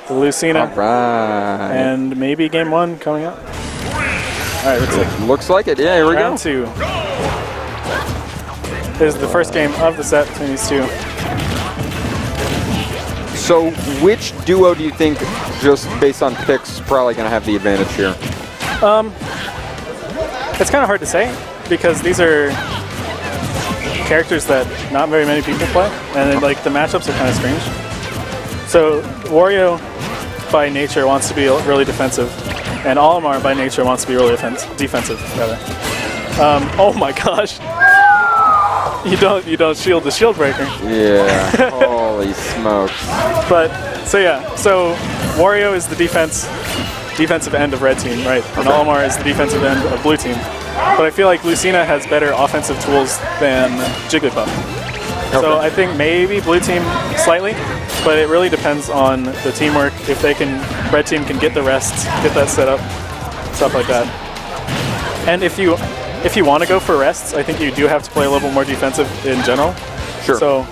the Lucina. All right. And maybe game 1 coming up. All right, looks like. Looks like it. Yeah, here we go. Round 2. This is the first game of the set between these two. So which duo do you think, just based on picks, is probably going to have the advantage here? It's kind of hard to say because these are characters that not very many people play, and then, like, the matchups are kind of strange. So Wario by nature wants to be really defensive, and Olimar by nature wants to be really defensive rather. Oh my gosh! You don't shield the shield breaker. Yeah. Holy smokes. But so yeah, so Wario is the defensive end of red team, right? And Olimar is the defensive end of blue team. But I feel like Lucina has better offensive tools than Jigglypuff. Okay. So I think maybe blue team slightly, but it really depends on the teamwork. If they can, red team can get the rests, get that set up, stuff like that. And if you want to go for rests, I think you do have to play a little bit more defensive in general. Sure. So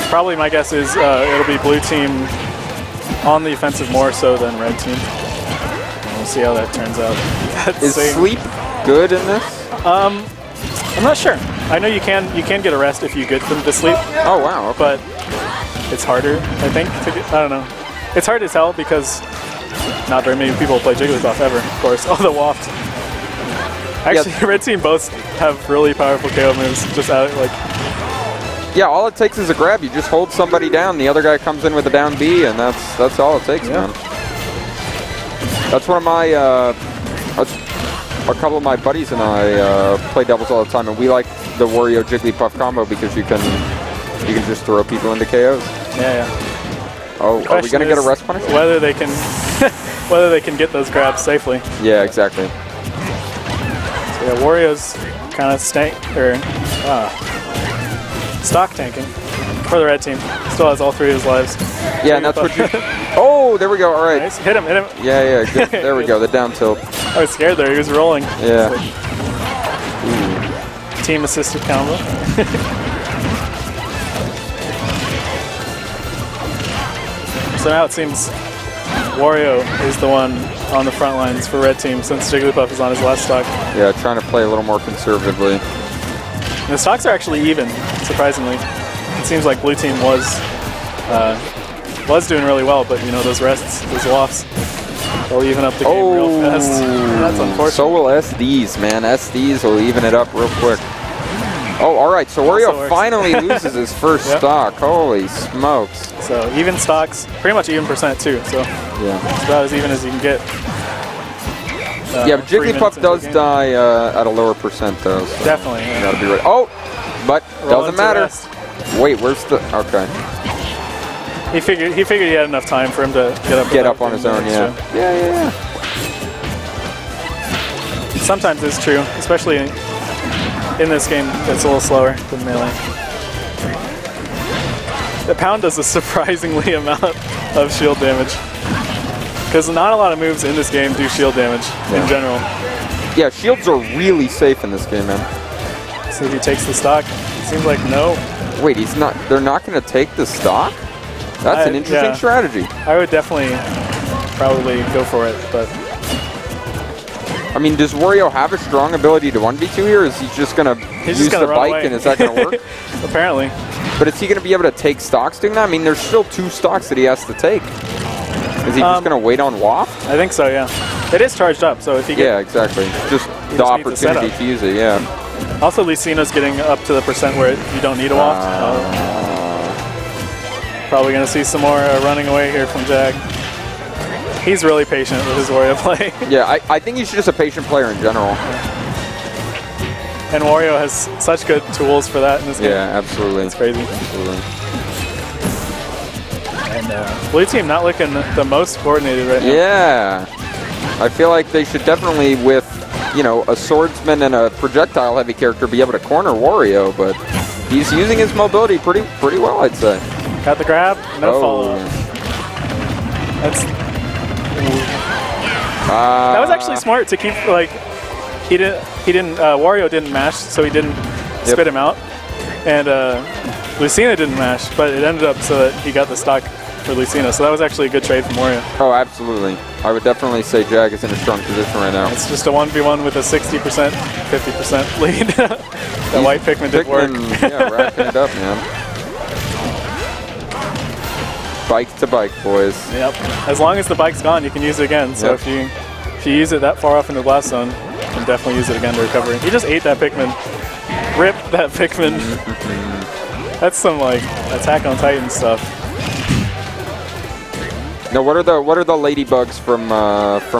probably my guess is it'll be blue team on the offensive more so than red team. And we'll see how that turns out. Is sleep good in this? I'm not sure. I know you can get a rest if you get them to sleep. Oh wow. Okay. But it's harder, I think. I don't know. It's hard to tell because not very many people play Jigglypuff ever, of course. Oh, the waft. Actually, yeah. Red team both have really powerful KO moves. Just out like. Yeah, all it takes is a grab. You just hold somebody down. The other guy comes in with a down B, and that's all it takes, man. That's one of my. A couple of my buddies and I play doubles all the time, and we like the Wario Jigglypuff combo because you can just throw people into KOs. Yeah. Oh, are we gonna get a rest punish? Whether they can get those grabs safely. Yeah, exactly. So yeah, Wario's kind of stock tanking for the red team. Still has all 3 of his lives. Yeah, and that's what you. Oh, there we go. All right. Nice. Hit him. Yeah. Good. There we go. The down tilt. I was scared there. He was rolling. Yeah. Like team assisted combo. So now it seems Wario is the one on the front lines for red team since Jigglypuff is on his last stock. Yeah, trying to play a little more conservatively. And the stocks are actually even, surprisingly. It seems like blue team was doing really well, but you know, those rests, those wafts, they'll even up the game real fast. That's unfortunate. So will SDs, man. SDs will even it up real quick. Oh, all right. So Wario finally loses his first stock. Holy smokes. So even stocks, pretty much even percent too. So yeah, it's about as even as you can get. Yeah, but Jigglypuff does die at a lower percent though. So definitely. Yeah. Gotta be ready. Oh, but doesn't matter. Wait, where's the? Okay. He figured he had enough time for him to get up on his own. Yeah. Sometimes it's true, especially in this game. It's a little slower than Melee. The pound does a surprisingly amount of shield damage because not a lot of moves in this game do shield damage in general. Yeah, shields are really safe in this game, man. So he takes the stock. It seems like no. Wait, he's not. They're not going to take the stock? That's an interesting strategy. I would definitely probably go for it, but I mean, does Wario have a strong ability to 1v2 here, or is he just going to use the bike away. And is that going to work? Apparently. But is he going to be able to take stocks doing that? I mean, there's still 2 stocks that he has to take. Is he just going to wait on Waft? I think so, yeah. It is charged up, so if he gets... Yeah, exactly. Just the opportunity to use it, yeah. Also, Lucina's getting up to the percent where you don't need a Waft. Probably going to see some more running away here from Jag. He's really patient with his Wario play. Yeah, I think he's just a patient player in general. And Wario has such good tools for that in this game. Yeah, absolutely. It's crazy. Absolutely. And blue team not looking the most coordinated right now. Yeah. I feel like they should definitely, with, you know, a swordsman and a projectile-heavy character, be able to corner Wario, but he's using his mobility pretty well, I'd say. Got the grab, no follow-up. That was actually smart to keep, like, Wario didn't mash, so he didn't spit him out. And Lucina didn't mash, but it ended up so that he got the stock for Lucina, so that was actually a good trade from Wario. Oh, absolutely. I would definitely say Jag is in a strong position right now. It's just a 1v1 with a 60%, 50% lead. That white Pikmin did work. Yeah, wrapping it up, man. Bike to bike, boys. Yep. As long as the bike's gone, you can use it again. So if you use it that far off into the blast zone, you can definitely use it again to recover. He just ate that Pikmin. Rip that Pikmin. That's some like Attack on Titan stuff. Now, what are the ladybugs from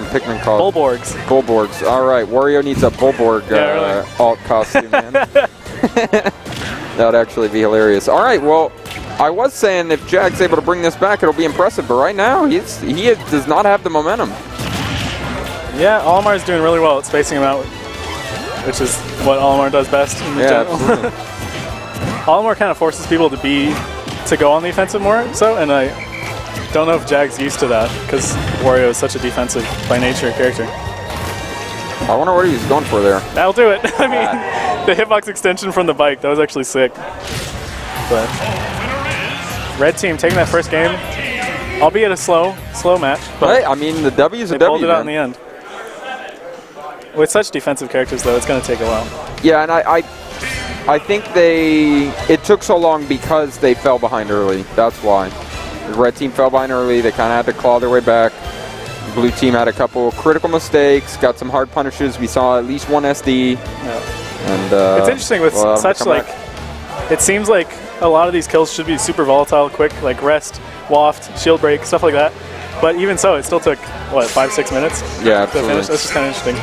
Pikmin called? Bullborgs. Bullborgs. All right, Wario needs a Bullborg alt costume, man. That would actually be hilarious. All right, well, I was saying if Jag's able to bring this back, it'll be impressive. But right now, he does not have the momentum. Yeah, Olimar's doing really well at spacing him out, which is what Olimar does best in the general. Olimar kind of forces people to go on the offensive more, and I don't know if Jag's used to that because Wario is such a defensive by nature character. I wonder what he was going for there. That'll do it. I mean, the hitbox extension from the bike, that was actually sick. But Red Team taking that first game, albeit a slow match. But hey, I mean, the W's a W, they pulled it out in the end. With such defensive characters, though, it's going to take a while. Yeah, and I think it took so long because they fell behind early. That's why. The Red Team fell behind early. They kind of had to claw their way back. The Blue Team had a couple critical mistakes, got some hard punishes. We saw at least one SD. And it's interesting with such like, it seems like a lot of these kills should be super volatile, quick, like rest, waft, shield break, stuff like that. But even so, it still took, what, 5-6 minutes to finish? That's just kind of interesting.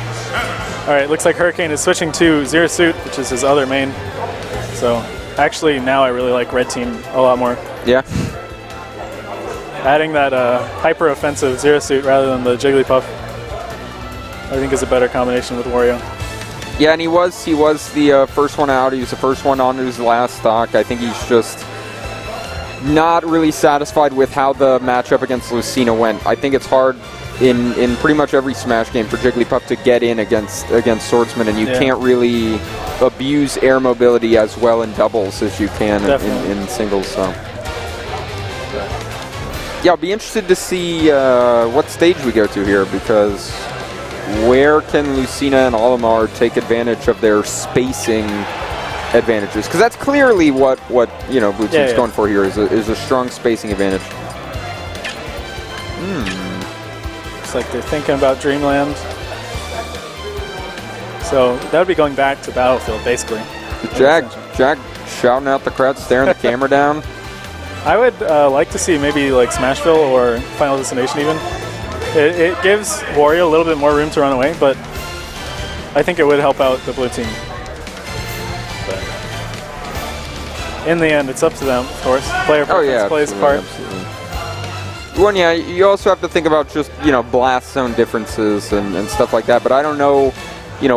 All right, looks like Hurricane is switching to Zero Suit, which is his other main. So actually, now I really like Red Team a lot more. Yeah. Adding that hyper-offensive Zero Suit rather than the Jigglypuff, I think is a better combination with Wario. Yeah, and he was the first one out. He was the first one on his last stock. I think he's just not really satisfied with how the matchup against Lucina went. I think it's hard in pretty much every Smash game for Jigglypuff to get in against Swordsman, and you can't really abuse air mobility as well in doubles as you can in singles. So. Yeah, I'll be interested to see what stage we go to here, because where can Lucina and Olimar take advantage of their spacing advantages? Because that's clearly what Blue Team's going for here is a strong spacing advantage. Looks like they're thinking about Dreamland. So that would be going back to Battlefield, basically. Jag shouting out the crowd, staring the camera down. I would like to see maybe like Smashville or Final Destination even. It gives Wario a little bit more room to run away, but I think it would help out the Blue Team. But in the end, it's up to them, of course. Player preference plays a part. Absolutely. Well, yeah, you also have to think about just, blast zone differences and stuff like that, but I don't know,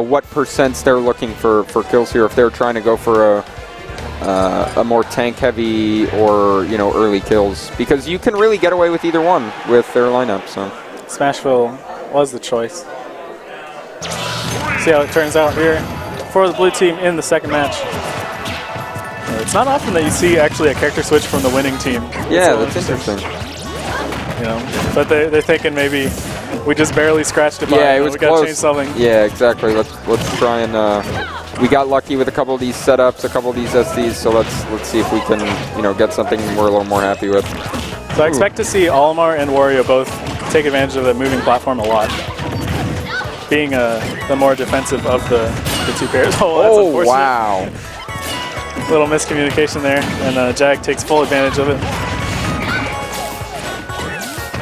what percents they're looking for kills here, if they're trying to go for a more tank-heavy or, early kills, because you can really get away with either one with their lineup. So Smashville was the choice. See how it turns out here for the Blue Team in the second match. It's not often that you see actually a character switch from the winning team. Yeah, that's interesting. But they're thinking maybe we just barely scratched it by. Yeah, it was we got to change something. Yeah, exactly. Let's try and. We got lucky with a couple of these setups, a couple of these SDs, so let's see if we can, get something we're a little more happy with. So I expect to see Olimar and Wario both take advantage of the moving platform a lot, being the more defensive of the two pairs. Oh, that's unfortunate. Wow. Little miscommunication there, and Jag takes full advantage of it.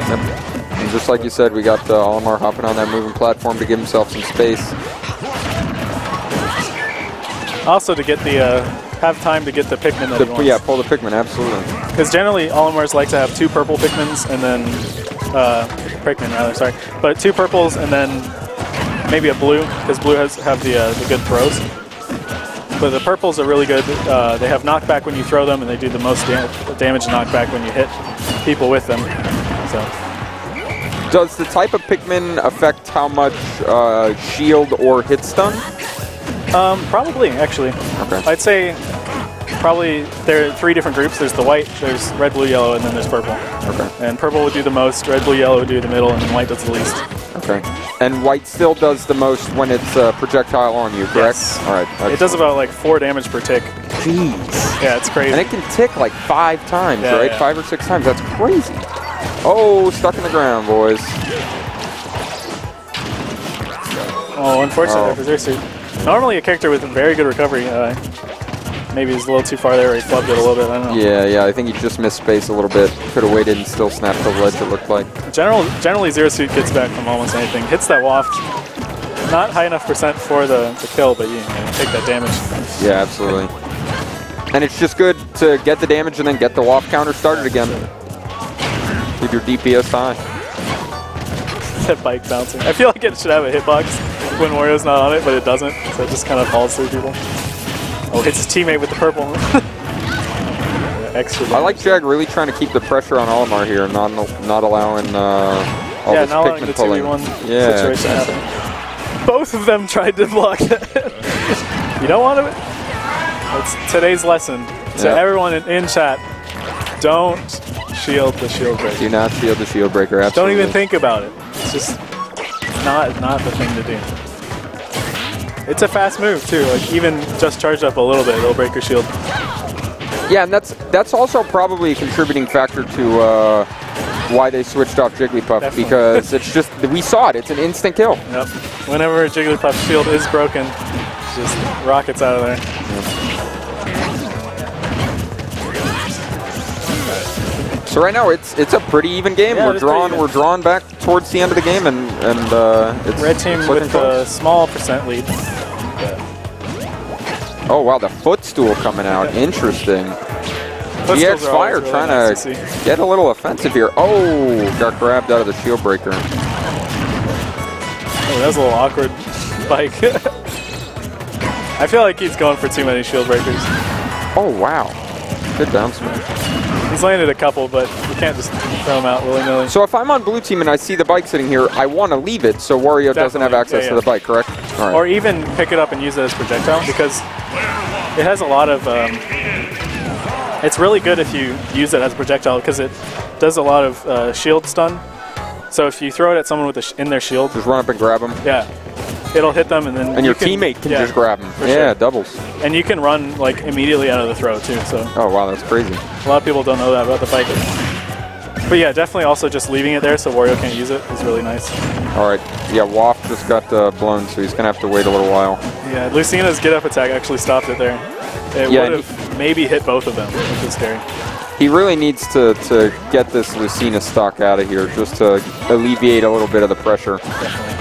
Yep. And just like you said, we got Olimar hopping on that moving platform to give himself some space. Also to get have time to get the Pikmin that he wants. Yeah, pull the Pikmin, absolutely. Because generally, Olimars like to have 2 purple Pikmins and then, Pikmin rather, sorry. But 2 purples and then maybe a blue, because blue have the good throws. But the purples are really good. They have knockback when you throw them, and they do the most damage knockback when you hit people with them. So. Does the type of Pikmin affect how much shield or hit stun? Probably, actually. Okay. I'd say Probably there are 3 different groups. There's the white, there's red, blue, yellow, and then there's purple. Okay. And purple would do the most, red, blue, yellow would do the middle, and then white does the least. Okay. And white still does the most when it's a projectile on you, correct? Yes. All right. It does about like 4 damage per tick. Jeez. Yeah, it's crazy. And it can tick like 5 times, Yeah, right? yeah. 5 or 6 times. That's crazy. Oh, stuck in the ground, boys. Oh, unfortunate there for Zersuit. Normally a character with very good recovery. Maybe he's a little too far there, or he flubbed it a little bit. I don't know. Yeah, I think he just missed space a little bit. Could have waited and still snapped the ledge, it looked like. Generally, Zersuit gets back from almost anything. Hits that waft. Not high enough percent for the kill, but you take that damage. Yeah, absolutely. And it's just good to get the damage and then get the waft counter started again. Keep your DPS high. That bike bouncing. I feel like it should have a hitbox when Wario's not on it, but it doesn't. So it just kind of falls through people. Oh, hits his teammate with the purple. Extra damage. I like Jag really trying to keep the pressure on Olimar here and not allowing all this not allowing Pikmin the 2v1 situation to happen. Both of them tried to block it. You don't want to. That's today's lesson to everyone in chat. Don't shield the shield breaker. Do not shield the shield breaker. Absolutely. Don't even think about it. It's just not the thing to do. It's a fast move too. Like even just charged up a little bit, it'll break your shield. Yeah, and that's also probably a contributing factor to why they switched off Jigglypuff. Definitely. Because it's just we saw it. It's an instant kill. Yep. Whenever Jigglypuff's shield is broken, it's just rockets out of there. So right now it's a pretty even game. Yeah, we're drawn back towards the end of the game, and it's red team with a small percent lead. Oh wow, the footstool coming out. Interesting. Gxfire really trying nice to get a little offensive here. Oh, got grabbed out of the shield breaker. Oh, that was a little awkward bike. I feel like he's going for too many shield breakers. Oh wow, good down smash. He's landed a couple, but you can't just throw them out willy-nilly. So if I'm on blue team and I see the bike sitting here, I want to leave it so Wario doesn't have access to the bike, correct? All right. Or even pick it up and use it as projectile, because it has a lot of... it's really good if you use it as a projectile, because it does a lot of shield stun. So if you throw it at someone with in their shield... Just run up and grab them. Yeah. It'll hit them, and then and your teammate can just grab them. Sure. Doubles. And you can run like immediately out of the throw too. So. Oh wow, that's crazy. A lot of people don't know that about the bike. But yeah, definitely also just leaving it there so Wario can't use it is really nice. All right. Yeah, Waft just got blown, so he's gonna have to wait a little while. Yeah, Lucina's get up attack actually stopped it there. It would have maybe hit both of them, which is scary. He really needs to get this Lucina stock out of here just to alleviate a little bit of the pressure. Definitely.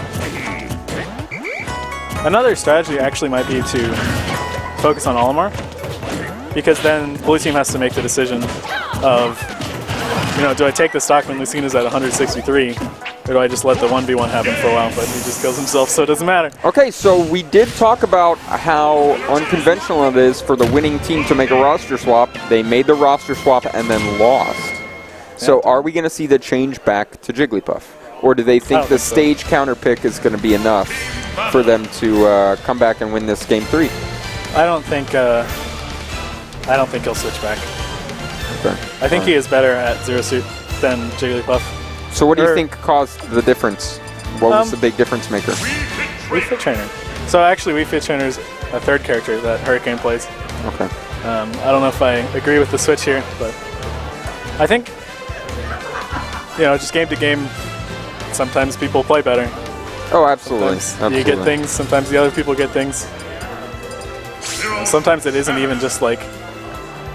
Another strategy actually might be to focus on Olimar, because then blue team has to make the decision of, do I take the stock when Lucina's at 163, or do I just let the 1v1 happen for a while, but he just kills himself, so it doesn't matter. Okay, so we did talk about how unconventional it is for the winning team to make a roster swap. They made the roster swap and then lost. So are we going to see the change back to Jigglypuff? Or do they think the stage counter pick is going to be enough for them to come back and win this game 3? I don't think he'll switch back. Okay. I think he is better at Zero Suit than Jigglypuff. So what do you think caused the difference? What was the big difference maker? Wii Fit Trainer. So actually Wii Fit Trainer is a third character that Hurricane plays. Okay. I don't know if I agree with the switch here, but I think, just game to game, sometimes people play better. Oh, absolutely. Sometimes you get things, sometimes the other people get things. Sometimes it isn't even just like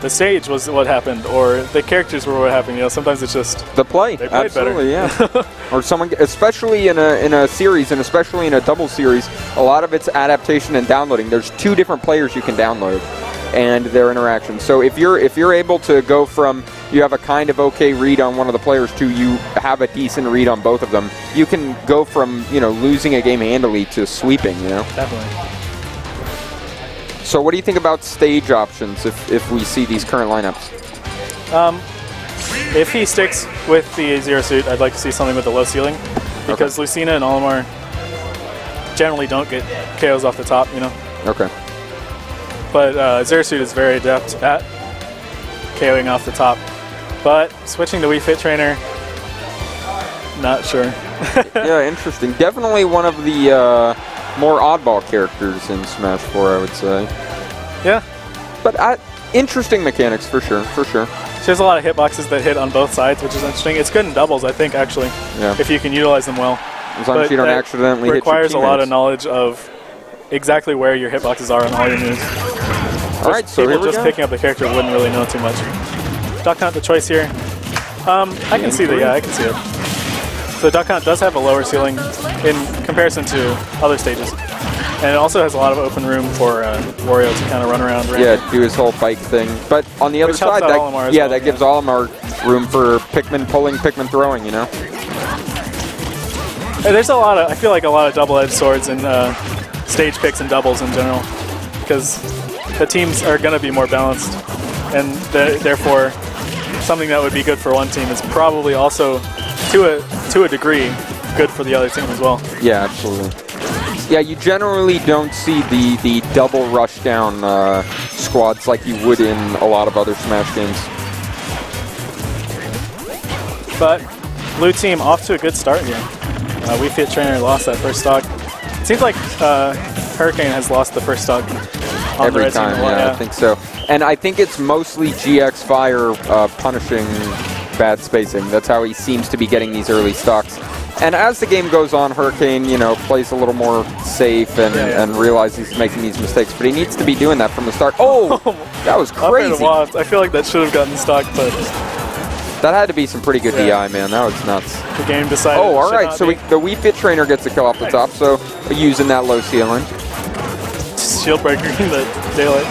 the stage was what happened or the characters were what happened. Sometimes it's just the play. They played absolutely, better. Yeah. Or someone, especially in a series, and especially in a double series, a lot of it's adaptation and downloading. There's 2 different players you can download, and their interaction. So if you're able to go from you have a kind of okay read on one of the players to you have a decent read on both of them, you can go from losing a game handily to sweeping. Definitely. So what do you think about stage options if we see these current lineups? If he sticks with the Zero Suit, I'd like to see something with a low ceiling, because Lucina and Olimar generally don't get KOs off the top. Okay. but Zersuit is very adept at KOing off the top. But switching to Wii Fit Trainer, not sure. Yeah, interesting. Definitely one of the more oddball characters in Smash 4, I would say. Yeah. But interesting mechanics, for sure, for sure. She has a lot of hitboxes that hit on both sides, which is interesting. It's good in doubles, I think, actually, if you can utilize them well. As long as you don't accidentally hit your requires a lot of knowledge of exactly where your hitboxes are on all your moves. All right, so people just picking up the character wouldn't really know too much. Duck Hunt, the choice here. I can see that, yeah, I can see it. So Duck Hunt does have a lower ceiling in comparison to other stages. And it also has a lot of open room for Wario to kind of run around. Yeah, do his whole bike thing. But on the other side, that gives Olimar room for Pikmin pulling, Pikmin throwing, you know? There's a lot of, I feel like a lot of double-edged swords in stage picks and doubles in general. Because the teams are going to be more balanced. And therefore, something that would be good for one team is probably also, to a degree, good for the other team as well. Yeah, absolutely. Yeah, you generally don't see the double rush down squads like you would in a lot of other Smash games. But blue team off to a good start here. Wii Fit Trainer lost that first stock. It seems like Hurricane has lost the first stock on every time. Yeah, I think so. And I think it's mostly Gxfire punishing bad spacing. That's how he seems to be getting these early stocks. And as the game goes on, Hurricane, you know, plays a little more safe and realizes he's making these mistakes. But he needs to be doing that from the start. Oh, that was crazy. I feel like that should have gotten stock, but that had to be some pretty good DI, man. That was nuts. The game decided. Oh, all right. So the Wii Fit Trainer gets a kill off the top. So using that low ceiling. Shield breaker in the daylight.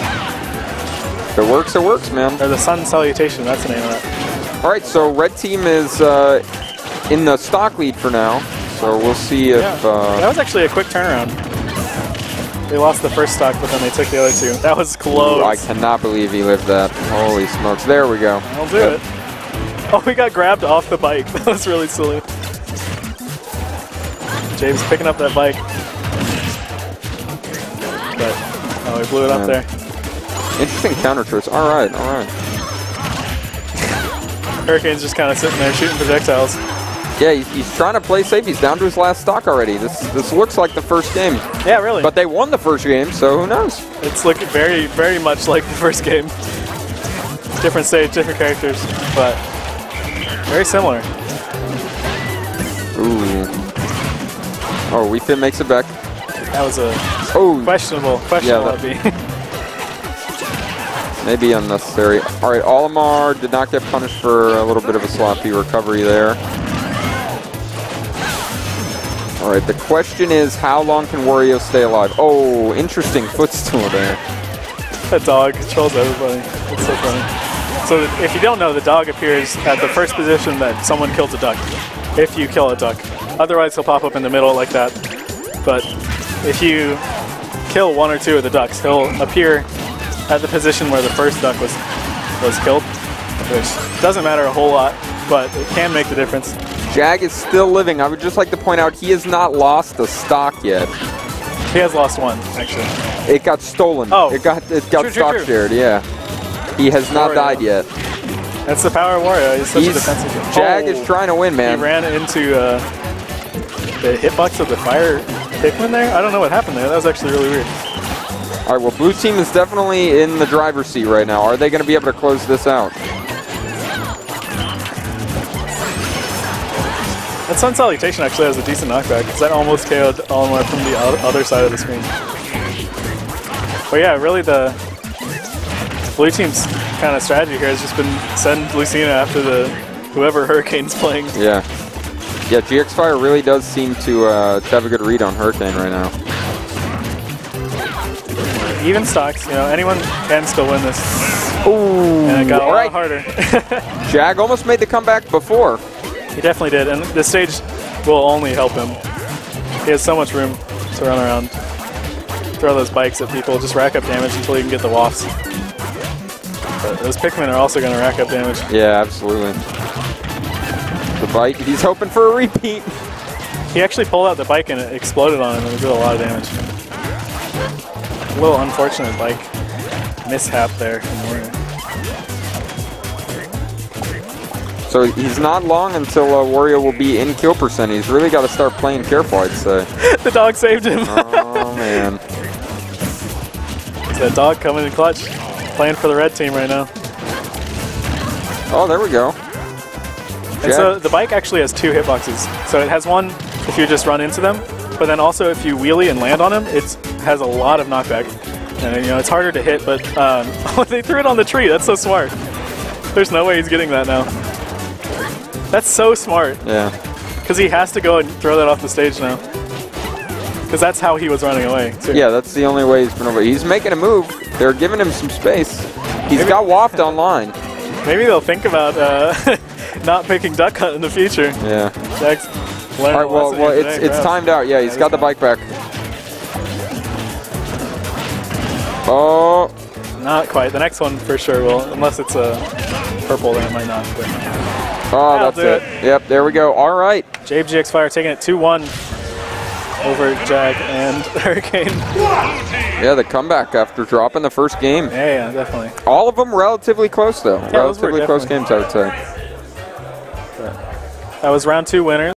If it works, man. Or the Sun Salutation. That's the name of that. All right. So red team is in the stock lead for now, so we'll see if... that was actually a quick turnaround. They lost the first stock, but then they took the other two. That was close. Ooh, I cannot believe he lived that. Holy smokes. There we go. I'll do it. Oh, we got grabbed off the bike. That was really silly. Jabe's picking up that bike. But, he blew it up there. Interesting counter choice. All right, all right. Hurricane's just kind of sitting there shooting projectiles. Yeah, he's trying to play safe. He's down to his last stock already. This looks like the first game. Yeah, really. But they won the first game, so who knows? It's looking very, very much like the first game. Different stage, different characters, but very similar. Ooh. Oh, Wii Fit makes it back. That was a questionable maybe unnecessary. All right, Olimar did not get punished for a little bit of a sloppy recovery there. All right, the question is, how long can Wario stay alive? Oh, interesting footstool there. That dog controls everybody. It's so funny. So if you don't know, the dog appears at the first position that someone kills a duck, if you kill a duck. Otherwise, he'll pop up in the middle like that. But if you kill one or two of the ducks, he'll appear at the position where the first duck was killed, which doesn't matter a whole lot, but it can make the difference. Jag is still living. I would just like to point out he has not lost a stock yet. He has lost one, actually. It got stolen. Oh, it got stock shared. Yeah, he has not died yet. That's the power of Wario. He's such a defensive game. Jag is trying to win, man. He ran into the hitbox of the fire Pikmin there. I don't know what happened there. That was actually really weird. All right, well, blue team is definitely in the driver's seat right now. Are they going to be able to close this out? That Sun Salutation actually has a decent knockback, because that almost KO'd Olimar from the other side of the screen. But yeah, really the blue team's kind of strategy here has just been send Lucina after whoever Hurricane's playing. Yeah. Yeah, Gxfire really does seem to have a good read on Hurricane right now. Even stocks, you know, anyone can still win this. Ooh, and it got a lot harder. Jag almost made the comeback before. He definitely did, and this stage will only help him. He has so much room to run around, throw those bikes at people, just rack up damage until you can get the wafts. But those Pikmin are also going to rack up damage. Yeah, absolutely. The bike, he's hoping for a repeat. He actually pulled out the bike and it exploded on him and it did a lot of damage. A little unfortunate bike. mishap there from Wario. So he's not long until Wario will be in kill percent. He's really got to start playing careful, I'd say. The dog saved him. Oh, man. It's that dog coming in clutch. Playing for the red team right now. Oh, there we go. And so the bike actually has 2 hitboxes. So it has one if you just run into them, but then also if you wheelie and land on him, it has a lot of knockback. And you know, it's harder to hit, but they threw it on the tree. That's so smart. There's no way he's getting that now. That's so smart. Yeah. Because he has to go and throw that off the stage now. Because that's how he was running away, too. Yeah, that's the only way he's been over. He's making a move. They're giving him some space. He's got Waft online. Maybe they'll think about not picking Duck Hunt in the future. Yeah. Jack's all right, well it's timed out. Yeah, he's got the bike back. Oh. Not quite. The next one for sure will, unless it's a purple, then it might not. But oh, that's it. Yep, there we go. All right. Jabe Gxfire taking it 2-1 over Jag and Hurricane. Yeah, the comeback after dropping the first game. Yeah, definitely. All of them relatively close, though. Yeah, relatively close games, I would say. That was round 2 winners.